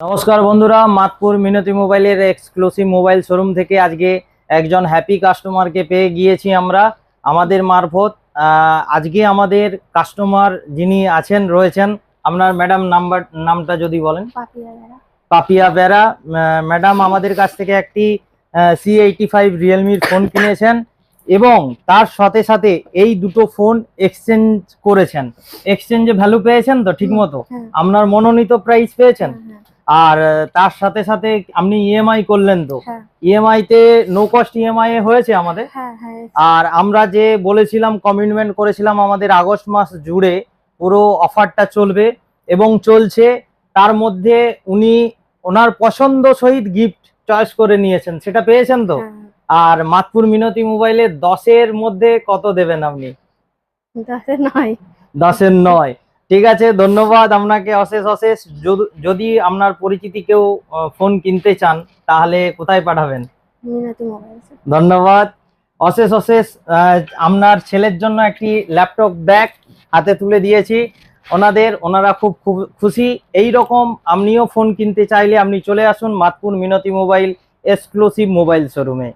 নমস্কার বন্ধুরা, মাতপুর মিনতি মোবাইলের এক্সক্লুসিভ মোবাইল শোরুম থেকে আজকে একজন হ্যাপি কাস্টমারকে পেয়ে গিয়েছি আমরা আমাদের মারফত। আজকে আমাদের কাস্টমার যিনি রয়েছেন, আপনার ম্যাডাম নামটা যদি বলেন। পাপিয়া বেরা ম্যাডাম আমাদের কাছ থেকে একটি C85 রিয়েলমির ফোন কিনেছেন এবং তার সাথে সাথে এই দুটো ফোন এক্সচেঞ্জ করেছেন। এক্সচেঞ্জে ভ্যালু পেয়েছেন তো ঠিক মতো? আপনার মনোনীত প্রাইস পেয়েছেন। আর তার সাথে সাথে আপনি ইএমআই করলেন তো? ইএমআই তে নো কস্ট ইএমআই হয়েছে আমাদের। আর আমরা যে বলেছিলাম, কমিটমেন্ট করেছিলাম আমাদের আগস্ট মাস জুড়ে পুরো অফারটা চলবে এবং চলছে। তার মধ্যে উনি ওনার পছন্দ সহিত গিফট চয়েস করে নিয়েছেন, সেটা পেয়েছেন তো? আর মাতপুর মিনতি মোবাইলে 10-এর মধ্যে কত দেবেন আপনি? 10-এর 9। ঠিক আছে, ধন্যবাদ আপনাকে অশেষ অশেষ। যদি আপনার পরিচিতি কেউ ফোন কিনতে চান তাহলে কোথায় পাঠাবেন? ধন্যবাদ অশেষ অশেষ। আপনার ছেলের জন্য একটি ল্যাপটপ ব্যাগ হাতে তুলে দিয়েছি ওনারা খুব খুশি। এই রকম আপনিও ফোন কিনতে চাইলে আপনি চলে আসুন মাতপুর মিনতি মোবাইল এক্সক্লুসিভ মোবাইল শোরুমে।